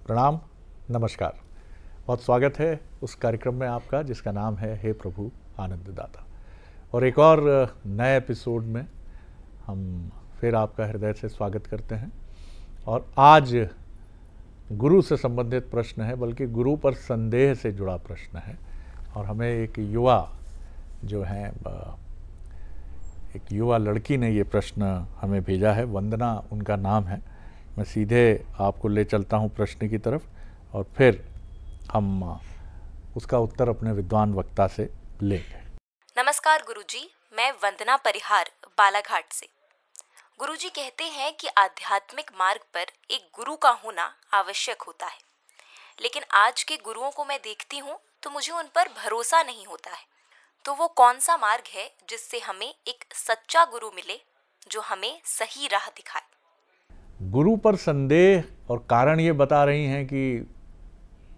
प्रणाम, नमस्कार। बहुत स्वागत है उस कार्यक्रम में आपका जिसका नाम है हे प्रभु आनंददाता। और एक और नए एपिसोड में हम फिर आपका हृदय से स्वागत करते हैं। और आज गुरु से संबंधित प्रश्न है, बल्कि गुरु पर संदेह से जुड़ा प्रश्न है। और हमें एक युवा जो है, एक युवा लड़की ने ये प्रश्न हमें भेजा है। वंदना उनका नाम है। मैं सीधे आपको ले चलता हूँ प्रश्न की तरफ और फिर हम उसका उत्तर अपने विद्वान वक्ता से लेंगे। नमस्कार गुरुजी, मैं वंदना परिहार बालाघाट से। गुरुजी कहते हैं कि आध्यात्मिक मार्ग पर एक गुरु का होना आवश्यक होता है, लेकिन आज के गुरुओं को मैं देखती हूँ तो मुझे उन पर भरोसा नहीं होता है। तो वो कौन सा मार्ग है जिससे हमें एक सच्चा गुरु मिले जो हमें सही राह दिखाए? गुरु पर संदेह और कारण ये बता रही हैं कि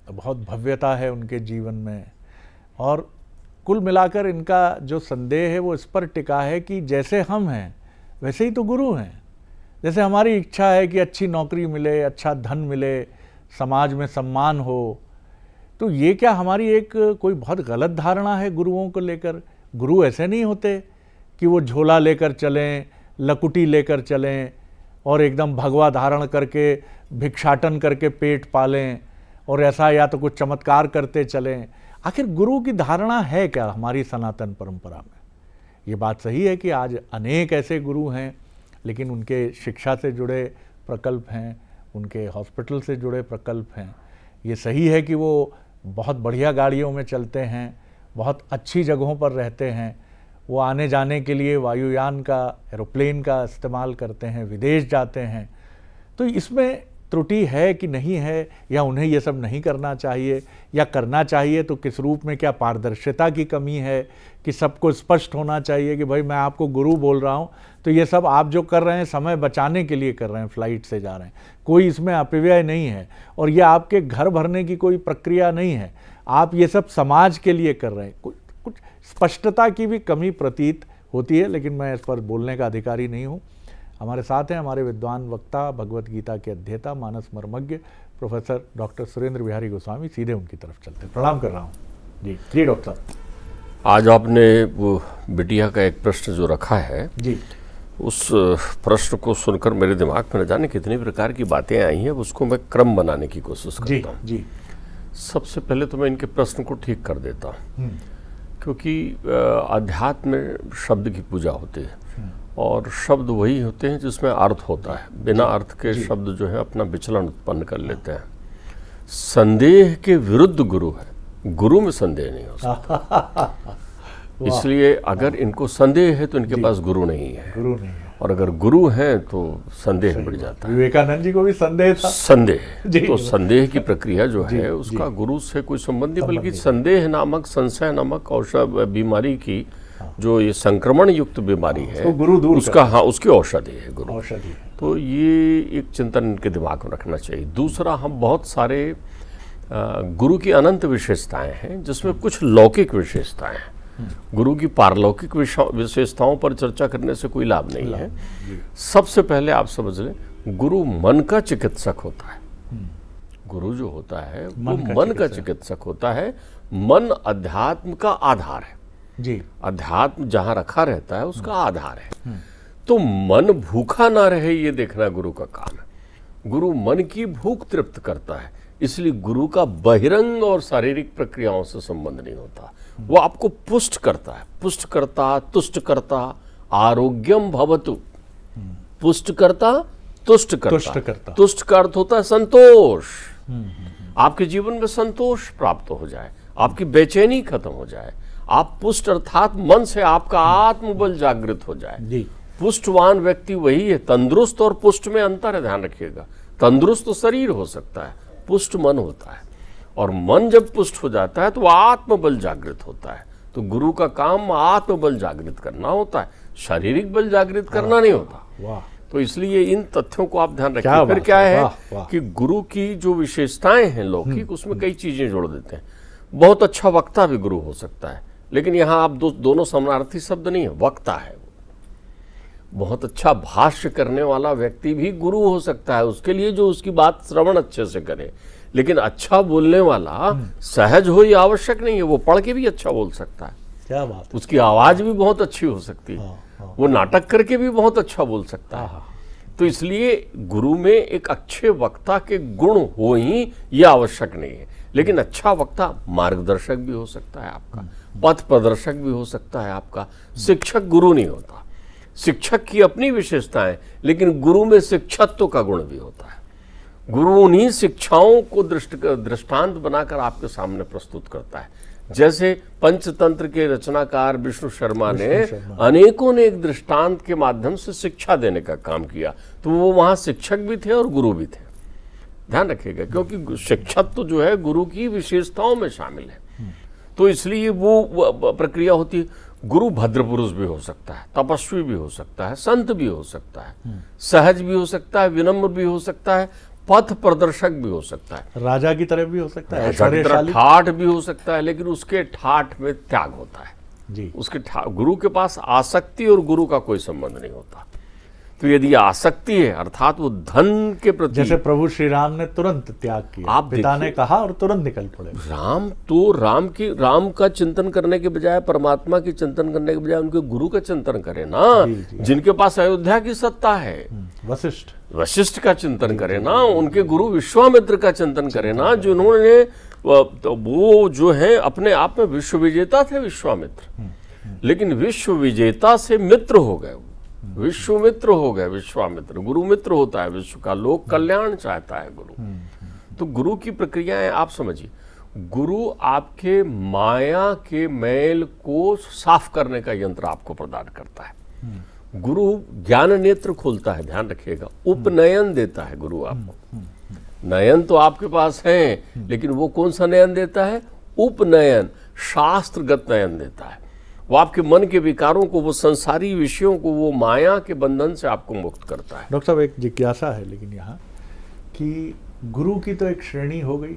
बहुत भव्यता है उनके जीवन में, और कुल मिलाकर इनका जो संदेह है वो इस पर टिका है कि जैसे हम हैं वैसे ही तो गुरु हैं। जैसे हमारी इच्छा है कि अच्छी नौकरी मिले, अच्छा धन मिले, समाज में सम्मान हो, तो ये क्या हमारी एक कोई बहुत गलत धारणा है गुरुओं को लेकर? गुरु ऐसे नहीं होते कि वो झोला लेकर चलें, लकुटी लेकर चलें और एकदम भगवा धारण करके भिक्षाटन करके पेट पालें और ऐसा या तो कुछ चमत्कार करते चलें। आखिर गुरु की धारणा है क्या हमारी सनातन परंपरा में? ये बात सही है कि आज अनेक ऐसे गुरु हैं, लेकिन उनके शिक्षा से जुड़े प्रकल्प हैं, उनके हॉस्पिटल से जुड़े प्रकल्प हैं। ये सही है कि वो बहुत बढ़िया गाड़ियों में चलते हैं, बहुत अच्छी जगहों पर रहते हैं, वो आने जाने के लिए वायुयान का, एरोप्लेन का इस्तेमाल करते हैं, विदेश जाते हैं। तो इसमें त्रुटि है कि नहीं है, या उन्हें ये सब नहीं करना चाहिए, या करना चाहिए तो किस रूप में? क्या पारदर्शिता की कमी है कि सबको स्पष्ट होना चाहिए कि भाई मैं आपको गुरु बोल रहा हूँ तो ये सब आप जो कर रहे हैं समय बचाने के लिए कर रहे हैं, फ्लाइट से जा रहे हैं, कोई इसमें अपव्यय नहीं है, और ये आपके घर भरने की कोई प्रक्रिया नहीं है, आप ये सब समाज के लिए कर रहे हैं। कुछ स्पष्टता की भी कमी प्रतीत होती है, लेकिन मैं इस पर बोलने का अधिकारी नहीं हूँ। हमारे साथ हैं हमारे विद्वान वक्ता, भगवत गीता के अध्येता, मानस मर्मज्ञ प्रोफेसर डॉक्टर सुरेंद्र बिहारी गोस्वामी। सीधे उनकी तरफ चलते हैं। प्रणाम कर रहा हूँ। जी डॉक्टर साहब, आज आपने वो बिटिया का एक प्रश्न जो रखा है जी, उस प्रश्न को सुनकर मेरे दिमाग में न जाने कितनी प्रकार की बातें आई हैं। उसको मैं क्रम बनाने की कोशिश करता हूँ। जी। सबसे पहले तो मैं इनके प्रश्न को ठीक कर देता हूँ, क्योंकि अध्यात्म में शब्द की पूजा होती है और शब्द वही होते हैं जिसमें अर्थ होता है। बिना अर्थ के शब्द जो है अपना विचलन उत्पन्न कर लेते हैं। संदेह के विरुद्ध गुरु है, गुरु में संदेह नहीं हो सकता। इसलिए अगर इनको संदेह है तो इनके पास गुरु नहीं है, और अगर गुरु हैं तो संदेह बढ़ जाता है। विवेकानंद जी को भी संदेह था। संदेह तो संदेह की प्रक्रिया जो है उसका गुरु से कोई संबंध नहीं, बल्कि संदेह नामक, संशय नामक औषध बीमारी की, जो ये संक्रमण युक्त बीमारी है, गुरु दूर उसका, हाँ, उसकी औषधि है गुरु। औषधि। तो ये एक चिंतन इनके दिमाग में रखना चाहिए। दूसरा, हम बहुत सारे गुरु की अनंत विशेषताएं हैं जिसमें कुछ लौकिक विशेषताएं हैं। गुरु की पारलौकिक विशेषताओं पर चर्चा करने से कोई लाभ नहीं है। सबसे पहले आप समझ लें, गुरु मन का चिकित्सक होता है। गुरु जो होता है वो मन का चिकित्सक होता है। मन अध्यात्म का आधार है जी। अध्यात्म जहां रखा रहता है उसका आधार है। तो मन भूखा ना रहे ये देखना गुरु का काम है। गुरु मन की भूख तृप्त करता है, इसलिए गुरु का बहिरंग और शारीरिक प्रक्रियाओं से संबंध नहीं होता। वो आपको पुष्ट करता है, पुष्ट करता, तुष्ट करता, आरोग्यम भवतु। पुष्ट करता, तुष्ट करता। तुष्ट का अर्थ होता है संतोष। आपके जीवन में संतोष प्राप्त हो जाए, आपकी बेचैनी खत्म हो जाए, आप पुष्ट अर्थात मन से आपका आत्मबल जागृत हो जाए जी। पुष्टवान व्यक्ति वही है। तंदुरुस्त और पुष्ट में अंतर है, ध्यान रखिएगा। तंदुरुस्त तो शरीर हो सकता है, पुष्ट मन होता है, और मन जब पुष्ट हो जाता है तो आत्मबल जागृत होता है। तो गुरु का काम आत्मबल जागृत करना होता है, शारीरिक बल जागृत करना नहीं होता। वाह। तो इसलिए इन तथ्यों को आप ध्यान रखिए। फिर क्या है कि गुरु की जो विशेषताएं हैं लौकिक, उसमें कई चीजें जोड़ देते हैं। बहुत अच्छा वक्ता भी गुरु हो सकता है, लेकिन यहाँ आप दोनों समानार्थी शब्द नहीं है, वक्ता है। बहुत अच्छा भाष्य करने वाला व्यक्ति भी गुरु हो सकता है, उसके लिए जो उसकी बात श्रवण अच्छे से करे। लेकिन अच्छा बोलने वाला सहज हो ये आवश्यक नहीं है, वो पढ़ के भी अच्छा बोल सकता है। क्या बात, उसकी आवाज भी बहुत अच्छी हो सकती है, वो नाटक करके भी बहुत अच्छा बोल सकता है। तो इसलिए गुरु में एक अच्छे वक्ता के गुण हो ही ये आवश्यक नहीं है। लेकिन अच्छा वक्ता मार्गदर्शक भी हो सकता है आपका, पथ प्रदर्शक भी हो सकता है आपका। शिक्षक गुरु नहीं होता, शिक्षक की अपनी विशेषताएं, लेकिन गुरु में शिक्षत्व का गुण भी होता है। गुरु उन्हीं शिक्षाओं को दृष्टांत बनाकर आपके सामने प्रस्तुत करता है। जैसे पंचतंत्र के रचनाकार विष्णु शर्मा ने अनेकों ने एक दृष्टांत के माध्यम से शिक्षा देने का काम किया, तो वो वहां शिक्षक भी थे और गुरु भी थे। ध्यान रखिएगा, क्योंकि शिक्षक तो जो है गुरु की विशेषताओं में शामिल है। तो इसलिए वो प्रक्रिया होती है। गुरु भद्र पुरुष भी हो सकता है, तपस्वी भी हो सकता है, संत भी हो सकता है, सहज भी हो सकता है, विनम्र भी हो सकता है, पथ प्रदर्शक भी हो सकता है, राजा की तरह भी हो सकता है, ठाठ भी हो सकता है। लेकिन उसके ठाठ में त्याग होता है जी। उसके गुरु के पास आसक्ति और गुरु का कोई संबंध नहीं होता। तो यदि आसक्ति है अर्थात वो धन के प्रति, जैसे प्रभु श्री राम ने तुरंत त्याग किया, पिता ने कहा और तुरंत निकल पड़े। राम का चिंतन करने के बजाय, परमात्मा की चिंतन करने के बजाय उनके गुरु का चिंतन करे ना। जिनके पास अयोध्या की सत्ता है, वशिष्ठ का चिंतन करे ना, उनके गुरु विश्वामित्र का चिंतन करे ना, जिन्होंने वो जो है अपने आप में विश्व विजेता थे विश्वामित्र, लेकिन विश्व विजेता से मित्र हो गए, विश्व मित्र हो गए विश्वामित्र। गुरु मित्र होता है विश्व का, लोक कल्याण चाहता है गुरु। तो गुरु की प्रक्रियाएं आप समझिए। गुरु आपके माया के मैल को साफ करने का यंत्र आपको प्रदान करता है। गुरु ज्ञान नेत्र खोलता है, ध्यान रखिएगा। उपनयन देता है गुरु आपको। नयन तो आपके पास है, लेकिन वो कौन सा नयन देता है? उपनयन, शास्त्रगत नयन देता है। वो आपके मन के विकारों को, वो संसारी विषयों को, वो माया के बंधन से आपको मुक्त करता है। डॉक्टर साहब, एक जिज्ञासा है लेकिन यहाँ कि गुरु की तो एक श्रेणी हो गई,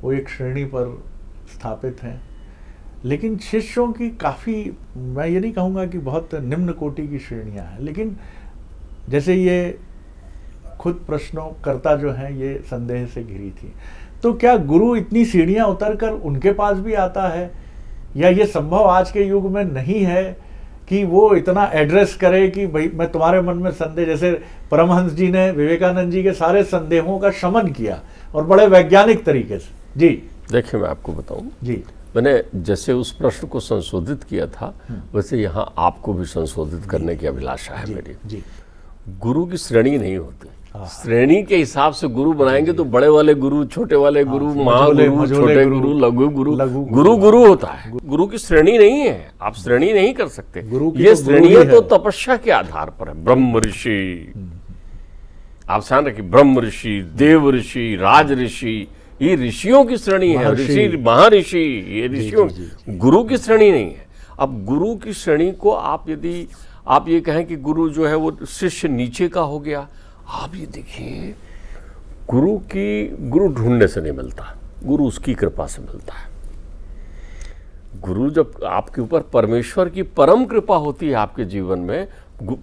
वो एक श्रेणी पर स्थापित हैं, लेकिन शिष्यों की काफ़ी, मैं ये नहीं कहूँगा कि बहुत निम्न कोटि की श्रेणियाँ हैं, लेकिन जैसे ये खुद प्रश्नों जो हैं ये संदेह से घिरी थी, तो क्या गुरु इतनी सीढ़ियाँ उतरकर उनके पास भी आता है, या ये संभव आज के युग में नहीं है कि वो इतना एड्रेस करे कि भाई मैं तुम्हारे मन में संदेह, जैसे परमहंस जी ने विवेकानंद जी के सारे संदेहों का शमन किया और बड़े वैज्ञानिक तरीके से। जी देखिए, मैं आपको बताऊं जी, मैंने जैसे उस प्रश्न को संशोधित किया था, वैसे यहाँ आपको भी संशोधित करने की अभिलाषा है मेरी। जी, गुरु की श्रेणी नहीं होती। श्रेणी के हिसाब से गुरु बनाएंगे तो बड़े वाले गुरु, छोटे वाले गुरु, महागुरु, छोटे गुरु, लघु गुरु, गुरु गुरु होता है। गुरु की श्रेणी नहीं है, आप श्रेणी नहीं कर सकते। ये श्रेणी तो तपस्या के आधार पर है। ब्रह्म ऋषि, आप ध्यान रखिए, ब्रह्म ऋषि, देव ऋषि, राज ऋषि, ये ऋषियों की श्रेणी है। ऋषि, महर्षि, ये ऋषियों, गुरु की श्रेणी नहीं है। अब गुरु की श्रेणी को आप यदि आप ये कहें कि गुरु जो है वो शिष्य नीचे का हो गया, आप ये देखिए, गुरु ढूंढने से नहीं मिलता, गुरु उसकी कृपा से मिलता है। गुरु जब आपके ऊपर परमेश्वर की परम कृपा होती है आपके जीवन में,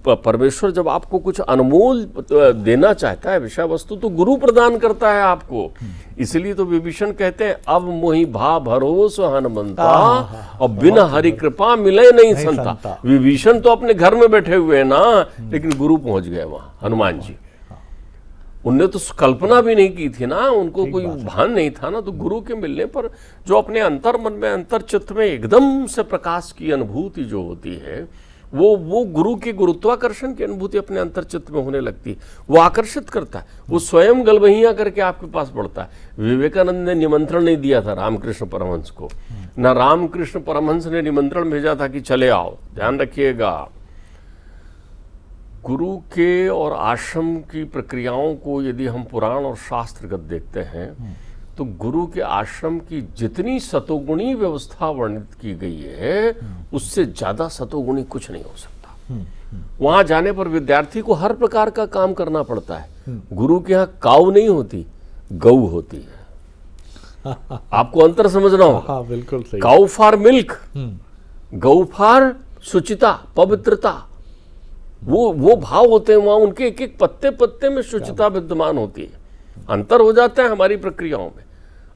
परमेश्वर जब आपको कुछ अनमोल देना चाहता है विषय वस्तु, तो गुरु प्रदान करता है आपको। इसलिए तो विभीषण कहते हैं, अब मोहि भा भरोसो हनुमंता, और बिना हरि कृपा मिले नहीं संता। विभीषण तो अपने घर में बैठे हुए हैं ना, लेकिन गुरु पहुंच गए वहां, हनुमान जी। उनने तो कल्पना भी नहीं की थी ना, उनको कोई भान नहीं था ना। तो गुरु के मिलने पर जो अपने अंतर मन में, अंतर चित्त में एकदम से प्रकाश की अनुभूति जो होती है, वो गुरु के गुरुत्वाकर्षण की अनुभूति अपने अंतर चित्त में होने लगती है। वो आकर्षित करता है, वो स्वयं गलबहियां करके आपके पास बढ़ता है। विवेकानंद ने निमंत्रण नहीं दिया था रामकृष्ण परमहंस को, न रामकृष्ण परमहंस ने निमंत्रण भेजा था कि चले आओ। ध्यान रखिएगा, गुरु के और आश्रम की प्रक्रियाओं को यदि हम पुराण और शास्त्रगत देखते हैं, तो गुरु के आश्रम की जितनी सतोगुणी व्यवस्था वर्णित की गई है, उससे ज्यादा सतोगुणी कुछ नहीं हो सकता। वहां जाने पर विद्यार्थी को हर प्रकार का काम करना पड़ता है। गुरु के यहाँ काऊ नहीं होती, गऊ होती है। आपको अंतर समझना होगा। हाँ, बिल्कुल सही। काऊ फॉर मिल्क, गऊ फॉर शुचिता, पवित्रता। वो भाव होते हैं वहां, उनके एक एक पत्ते पत्ते में शुचिता विद्यमान होती है। अंतर हो जाता है हमारी प्रक्रियाओं में।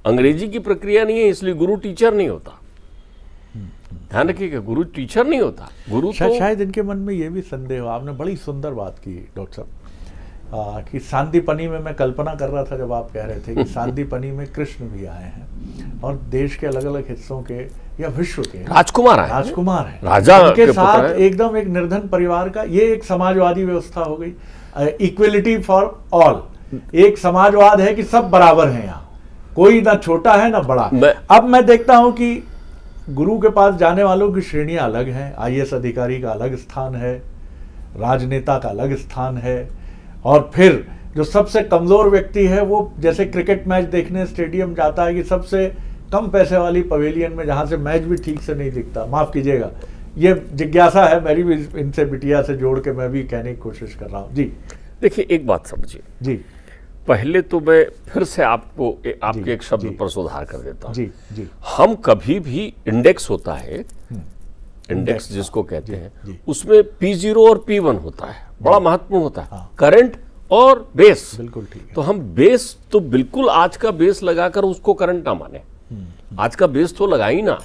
अंग्रेजी की प्रक्रिया नहीं है, इसलिए गुरु टीचर नहीं होता। ध्यान रखिएगा, गुरु टीचर नहीं होता। गुरु शायद इनके मन में ये भी संदेह हो। आपने बड़ी सुंदर बात की डॉक्टर साहब कि सांदीपनी में, मैं कल्पना कर रहा था जब आप कह रहे थे कि सांदीपनी में कृष्ण भी आए हैं और देश के अलग अलग हिस्सों के या विश्व के राजकुमार है, राजा के साथ एकदम एक निर्धन परिवार का, ये एक समाजवादी व्यवस्था हो गई। इक्वलिटी फॉर ऑल, एक समाजवाद है कि सब बराबर हैं, यहाँ कोई ना छोटा है ना बड़ा। अब मैं देखता हूं कि गुरु के पास जाने वालों की श्रेणियां अलग हैं। आईएएस अधिकारी का अलग स्थान है, राजनेता का अलग स्थान है, और फिर जो सबसे कमजोर व्यक्ति है वो जैसे क्रिकेट मैच देखने स्टेडियम जाता है कि सबसे कम पैसे वाली पवेलियन में, जहां से मैच भी ठीक से नहीं दिखता। माफ कीजिएगा, ये जिज्ञासा है मेरी भी, इनसे बिटिया से जोड़ के मैं भी कहने की कोशिश कर रहा हूँ। जी देखिए, एक बात समझिए जी, पहले तो मैं फिर से आपको आपके एक शब्द पर सुधार कर देता हूं। जी। हम कभी भी इंडेक्स होता है, इंडेक्स जिसको कहते हैं, उसमें P0 और P1 होता है, बड़ा महत्वपूर्ण होता है, करंट और बेस। बिल्कुल ठीक है। तो हम बेस तो बिल्कुल आज का बेस लगाकर उसको करंट ना माने। आज का बेस तो लगा ही ना।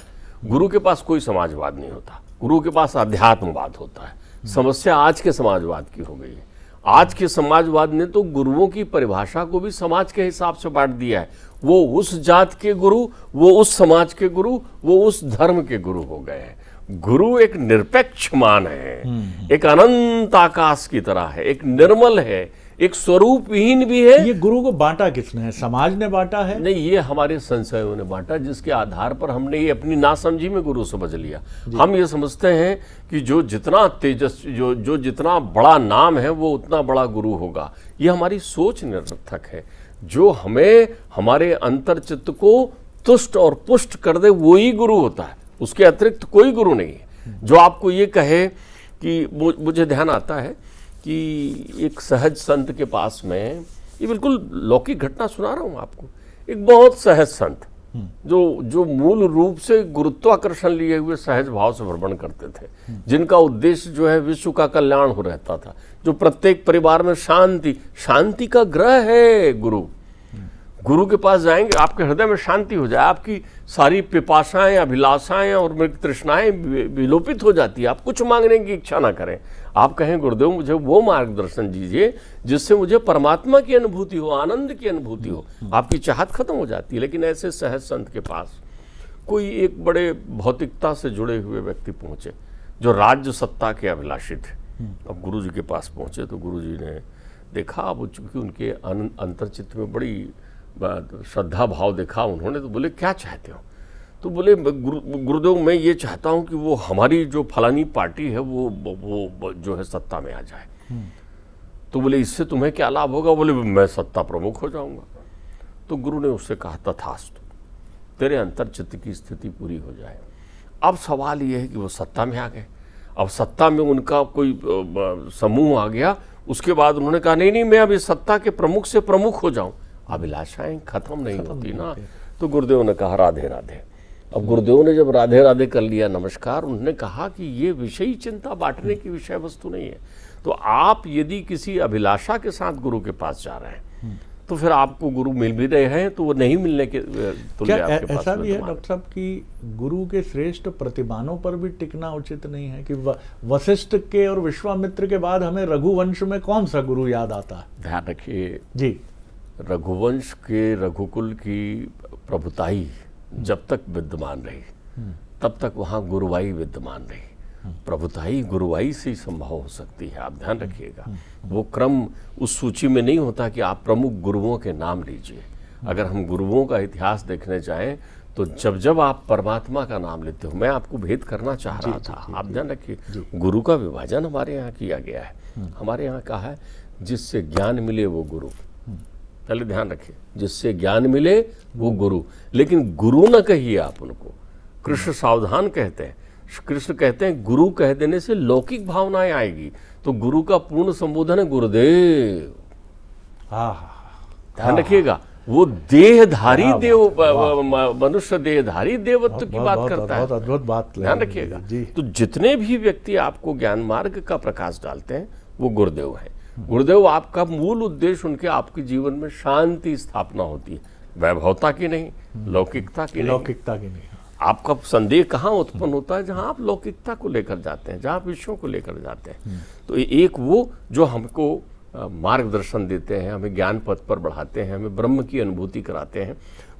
गुरु के पास कोई समाजवाद नहीं होता, गुरु के पास अध्यात्मवाद होता है। समस्या आज के समाजवाद की हो गई है। आज के समाजवाद ने तो गुरुओं की परिभाषा को भी समाज के हिसाब से बांट दिया है। वो उस जात के गुरु, वो उस समाज के गुरु, वो उस धर्म के गुरु हो गए हैं। गुरु एक निरपेक्ष मान है, एक अनंत आकाश की तरह है, एक निर्मल है, एक स्वरूपहीन भी है। ये गुरु को बांटा किसने है? समाज ने बांटा है? नहीं, ये हमारे संशयों ने बांटा, जिसके आधार पर हमने ये अपनी नासमझी में गुरु समझ लिया। हम ये समझते हैं कि जो जितना तेजस्वी, जो जितना बड़ा नाम है वो उतना बड़ा गुरु होगा। ये हमारी सोच निरर्थक है। जो हमें हमारे अंतर्चित्त को तुष्ट और पुष्ट कर दे वो ही गुरु होता है, उसके अतिरिक्त कोई गुरु नहीं है। जो आपको ये कहे कि मुझे ध्यान आता है कि एक सहज संत के पास में, ये बिल्कुल लौकिक घटना सुना रहा हूं आपको, एक बहुत सहज संत जो मूल रूप से गुरुत्वाकर्षण लिए हुए सहज भाव से भ्रमण करते थे, जिनका उद्देश्य जो है विश्व का कल्याण हो रहता था, जो प्रत्येक परिवार में शांति का ग्रह है। गुरु के पास जाएंगे, आपके हृदय में शांति हो जाए, आपकी सारी पिपासाएं, अभिलाषाएं और मृग तृष्णाएं विलोपित हो जाती है। आप कुछ मांगने की इच्छा ना करें, आप कहें गुरुदेव मुझे वो मार्गदर्शन दीजिए जिससे मुझे परमात्मा की अनुभूति हो, आनंद की अनुभूति हो। आपकी चाहत खत्म हो जाती है। लेकिन ऐसे सहज संत के पास कोई एक बड़े भौतिकता से जुड़े हुए व्यक्ति पहुंचे जो राज्य सत्ता के अभिलाषी थे। अब गुरु जी के पास पहुंचे तो गुरु जी ने देखा, अब चूंकि उनके अंतर्चित्त में बड़ी श्रद्धा भाव देखा उन्होंने, तो बोले क्या चाहते हो? तो बोले गुरुदेव मैं ये चाहता हूं कि वो हमारी जो फलानी पार्टी है वो जो है सत्ता में आ जाए। तो बोले इससे तुम्हें क्या लाभ होगा? बोले मैं सत्ता प्रमुख हो जाऊंगा। तो गुरु ने उससे कहा तथास्तु, तेरे अंतर्चित्त की स्थिति पूरी हो जाए। अब सवाल ये है कि वो सत्ता में आ गए। अब सत्ता में उनका कोई समूह आ गया, उसके बाद उन्होंने कहा नहीं मैं अभी सत्ता के प्रमुख से प्रमुख हो जाऊं। अभिलाषाएं खत्म नहीं होती ना। तो गुरुदेव ने कहा राधे राधे। अब गुरुदेव ने जब राधे राधे कर लिया, नमस्कार, उन्होंने कहा कि ये विषयी चिंता बांटने की विषय वस्तु नहीं है। तो आप यदि किसी अभिलाषा के साथ गुरु के पास जा रहे हैं तो फिर आपको गुरु मिल भी रहे हैं तो वो नहीं मिलने के तुल्य आपके पास। ऐसा भी है डॉक्टर साहब कि गुरु के श्रेष्ठ प्रतिमानों पर भी टिकना उचित नहीं है कि वशिष्ठ के और विश्वामित्र के बाद हमें रघुवंश में कौन सा गुरु याद आता है? ध्यान रखिए जी, रघुवंश के रघुकुल की प्रभुताई जब तक विद्यमान रही तब तक वहां गुरुवाई विद्यमान रही। प्रभुताई गुरुवाई से ही संभव हो सकती है। आप ध्यान रखिएगा, वो क्रम उस सूची में नहीं होता कि आप प्रमुख गुरुओं के नाम लीजिए। अगर हम गुरुओं का इतिहास देखने जाएं तो जब जब आप परमात्मा का नाम लेते हो, मैं आपको भेद करना चाह रहा था, आप ध्यान रखिए, गुरु का विभाजन हमारे यहाँ किया गया है। हमारे यहाँ कहा है जिससे ज्ञान मिले वो गुरु। पहले ध्यान रखिए, जिससे ज्ञान मिले वो गुरु। लेकिन गुरु न कहिए आप उनको, कृष्ण सावधान कहते हैं। कृष्ण कहते हैं गुरु कह देने से लौकिक भावनाएं आएगी। तो गुरु का पूर्ण संबोधन है गुरुदेव। ध्यान रखिएगा, वो देहधारी देव, मनुष्य देहधारी देवत्व की बात करता है। बहुत अद्भुत बात, ध्यान रखिएगा। तो जितने भी व्यक्ति आपको ज्ञान मार्ग का प्रकाश डालते हैं वो गुरुदेव हैं। गुरुदेव आपका मूल उद्देश्य उनके आपके जीवन में शांति स्थापना होती है, वैभवता की नहीं, लौकिकता की नहीं। आपका संदेह कहाँ उत्पन्न होता है? जहां आप लौकिकता को लेकर जाते हैं, जहां आप विषयों को लेकर जाते हैं। तो एक वो जो हमको मार्गदर्शन देते हैं, हमें ज्ञान पथ पर बढ़ाते हैं, हमें ब्रह्म की अनुभूति कराते हैं।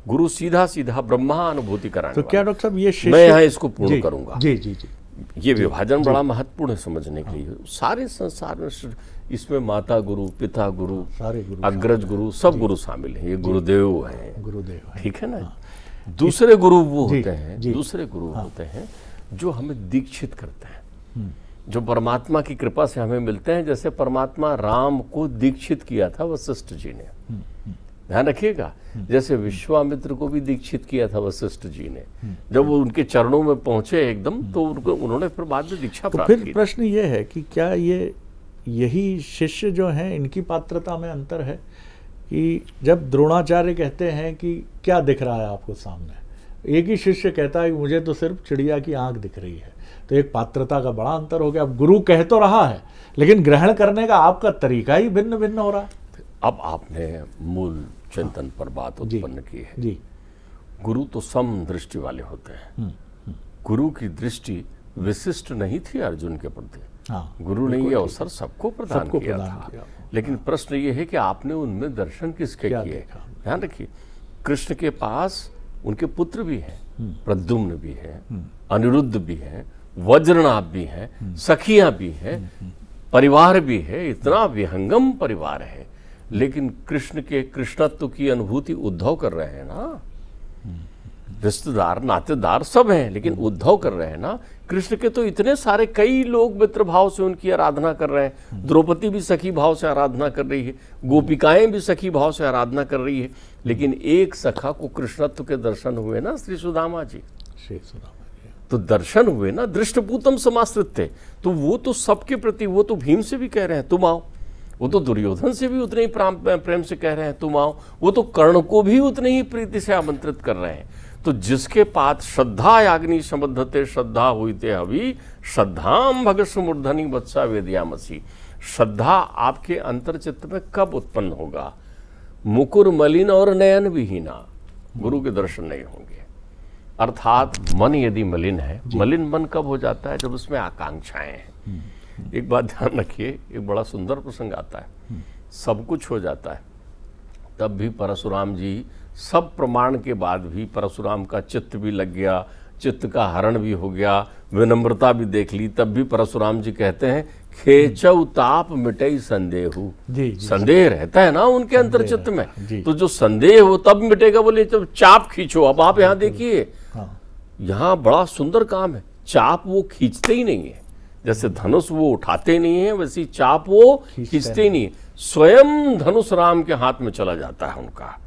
गुरु सीधा सीधा ब्रह्मा अनुभूति कराने तो क्या डॉक्टर साहब ये शिष्य, मैं यहाँ इसको पूर्ण करूंगा। जी जी जी, ये विभाजन बड़ा महत्वपूर्ण है समझने के लिए। सारे संसार में इसमें माता गुरु, पिता गुरु, सारे गुरु, अग्रज गुरु, सब गुरु शामिल हैं। ये गुरुदेव हैं, गुरुदेव, ठीक है ना। दूसरे गुरु वो होते हैं, दूसरे गुरु होते हैं जो हमें दीक्षित करते हैं, जो परमात्मा की कृपा से हमें मिलते हैं। जैसे परमात्मा राम को दीक्षित किया था वशिष्ठ जी ने, ध्यान रखिएगा। जैसे विश्वामित्र को भी दीक्षित किया था वशिष्ठ जी ने। जब वो उनके चरणों में पहुंचे एकदम, तो उन्होंने फिर बाद में दीक्षा प्राप्त की। फिर प्रश्न ये है कि क्या यही शिष्य जो हैं, इनकी पात्रता में अंतर है कि जब द्रोणाचार्य कहते हैं कि क्या दिख रहा है आपको सामने, एक ही शिष्य कहता है कि मुझे तो सिर्फ चिड़िया की आंख दिख रही है, तो एक पात्रता का बड़ा अंतर हो गया। अब गुरु कह तो रहा है, लेकिन ग्रहण करने का आपका तरीका ही भिन्न भिन्न हो रहा है। अब आपने मूल चिंतन पर बात उत्पन्न की है जी। गुरु तो सम दृष्टि वाले होते हैं। गुरु की दृष्टि विशिष्ट नहीं थी अर्जुन के प्रति। गुरु ने ये अवसर सबको प्रदान किया था। लेकिन प्रश्न ये है कि आपने उनमें दर्शन किसके किए? ध्यान रखिए, कृष्ण के पास उनके पुत्र भी हैं, प्रद्युम्न भी है, अनिरुद्ध भी है, वज्रनाभ भी है, सखियां भी है, परिवार भी है, इतना विहंगम परिवार है। लेकिन कृष्ण के कृष्णत्व की अनुभूति उद्धव कर रहे हैं ना। रिश्तेदार नातेदार सब हैं, लेकिन उद्धव कर रहे हैं ना। कृष्ण के तो इतने सारे कई लोग मित्र भाव से उनकी आराधना कर रहे हैं। द्रौपदी भी सखी भाव से आराधना कर रही है, गोपिकाएं भी सखी भाव से आराधना कर रही है। लेकिन एक सखा को कृष्णत्व के दर्शन हुए ना, श्री सुदामा जी। तो दर्शन हुए ना, दृष्टपूतम समाश्रित थे। तो वो तो सबके प्रति, वो तो भीम से भी कह रहे हैं तुम आओ, वो तो दुर्योधन से भी उतने ही प्रेम से कह रहे हैं तुम आओ, वो तो कर्ण को भी उतने ही प्रीति से आमंत्रित कर रहे हैं। तो जिसके पात श्रद्धा याग्नि समद्धते श्रद्धा हुईते अभी श्रद्धाम भगस्व मूर्धनि वत्सा वेदयामसी। श्रद्धा आपके अंतर्चित्त में कब उत्पन्न होगा? मुकुर मलिन और नयन विहीना, गुरु के दर्शन नहीं होंगे। अर्थात मन यदि मलिन है, मलिन मन कब हो जाता है? जब उसमें आकांक्षाएं हैं। एक बात ध्यान रखिए, एक बड़ा सुंदर प्रसंग आता है। सब कुछ हो जाता है, तब भी परशुराम जी, सब प्रमाण के बाद भी परशुराम का चित्त भी लग गया, चित्त का हरण भी हो गया, विनम्रता भी देख ली, तब भी परशुराम जी कहते हैं खेचौ ताप मिटई संदेहु। संदेह रहता है ना उनके अंतर चित्त में, तो जो संदेह वो तब मिटेगा, बोले जब चाप खींचो। अब आप यहाँ देखिए, यहाँ बड़ा सुंदर काम है। चाप वो खींचते ही नहीं है, जैसे धनुष वो उठाते नहीं है, वैसी चाप वो खींचते ही नहीं है। स्वयं धनुष राम के हाथ में चला जाता है उनका,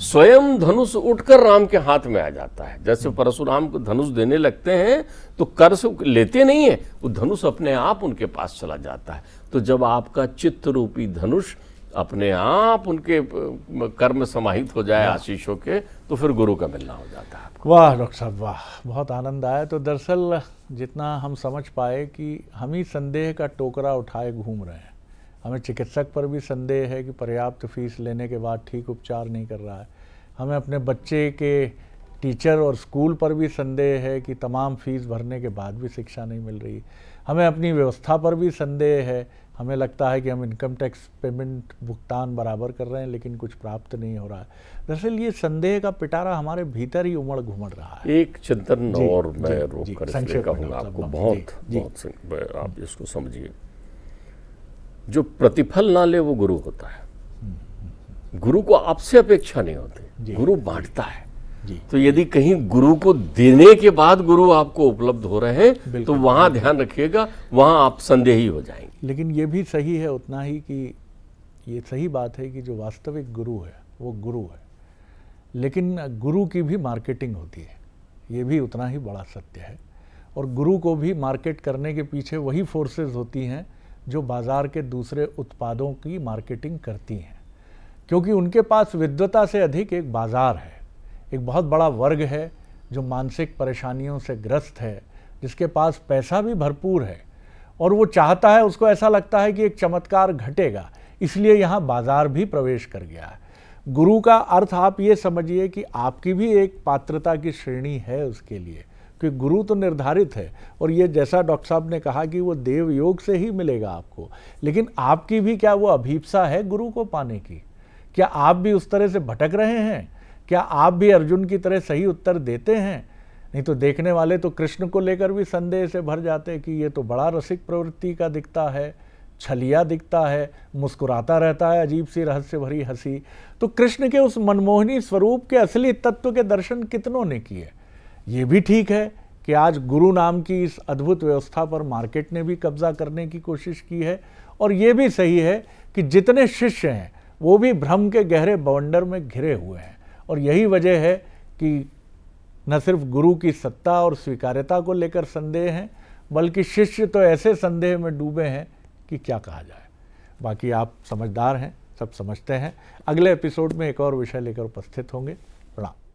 स्वयं धनुष उठकर राम के हाथ में आ जाता है। जैसे परशुराम को धनुष देने लगते हैं तो कर से लेते नहीं है, वो धनुष अपने आप उनके पास चला जाता है। तो जब आपका चित्त रूपी धनुष अपने आप उनके कर में समाहित हो जाए आशीषों के, तो फिर गुरु का मिलना हो जाता है। वाह डॉक्टर साहब वाह, बहुत आनंद आया। तो दरअसल जितना हम समझ पाए कि हम ही संदेह का टोकरा उठाए घूम रहे हैं। हमें चिकित्सक पर भी संदेह है कि पर्याप्त फीस लेने के बाद ठीक उपचार नहीं कर रहा है। हमें अपने बच्चे के टीचर और स्कूल पर भी संदेह है कि तमाम फीस भरने के बाद भी शिक्षा नहीं मिल रही। हमें अपनी व्यवस्था पर भी संदेह है। हमें लगता है कि हम इनकम टैक्स पेमेंट भुगतान बराबर कर रहे हैं, लेकिन कुछ प्राप्त नहीं हो रहा है। दरअसल ये संदेह का पिटारा हमारे भीतर ही उमड़ घुमड़ रहा है। एक चिंतन और मैं रोक कर इसलिए कहूँगा आपको, बहुत आप इसको समझिए। जो प्रतिफल ना ले वो गुरु होता है। गुरु को आपसे अपेक्षा नहीं होती, गुरु बांटता है। तो यदि कहीं गुरु को देने के बाद गुरु आपको उपलब्ध हो रहे हैं, तो वहां ध्यान रखिएगा, वहां आप संदेही हो जाएंगे। लेकिन ये भी सही है उतना ही कि ये सही बात है कि जो वास्तविक गुरु है वो गुरु है, लेकिन गुरु की भी मार्केटिंग होती है, ये भी उतना ही बड़ा सत्य है। और गुरु को भी मार्केट करने के पीछे वही फोर्सेस होती हैं जो बाज़ार के दूसरे उत्पादों की मार्केटिंग करती हैं। क्योंकि उनके पास विद्वता से अधिक एक बाजार है, एक बहुत बड़ा वर्ग है जो मानसिक परेशानियों से ग्रस्त है, जिसके पास पैसा भी भरपूर है और वो चाहता है, उसको ऐसा लगता है कि एक चमत्कार घटेगा, इसलिए यहाँ बाजार भी प्रवेश कर गया है। गुरु का अर्थ आप ये समझिए कि आपकी भी एक पात्रता की श्रेणी है उसके लिए, क्योंकि गुरु तो निर्धारित है और ये जैसा डॉक्टर साहब ने कहा कि वो देव योग से ही मिलेगा आपको, लेकिन आपकी भी क्या वो अभीप्सा है गुरु को पाने की? क्या आप भी उस तरह से भटक रहे हैं? क्या आप भी अर्जुन की तरह सही उत्तर देते हैं? नहीं तो देखने वाले तो कृष्ण को लेकर भी संदेह से भर जाते हैं कि ये तो बड़ा रसिक प्रवृत्ति का दिखता है, छलिया दिखता है, मुस्कुराता रहता है, अजीब सी रहस्य भरी हंसी। तो कृष्ण के उस मनमोहनी स्वरूप के असली तत्व के दर्शन कितनों ने किए? ये भी ठीक है कि आज गुरु नाम की इस अद्भुत व्यवस्था पर मार्केट ने भी कब्जा करने की कोशिश की है, और ये भी सही है कि जितने शिष्य हैं वो भी भ्रम के गहरे बवंडर में घिरे हुए हैं। और यही वजह है कि न सिर्फ गुरु की सत्ता और स्वीकार्यता को लेकर संदेह हैं, बल्कि शिष्य तो ऐसे संदेह में डूबे हैं कि क्या कहा जाए। बाकी आप समझदार हैं, सब समझते हैं। अगले एपिसोड में एक और विषय लेकर उपस्थित होंगे। प्रणाम।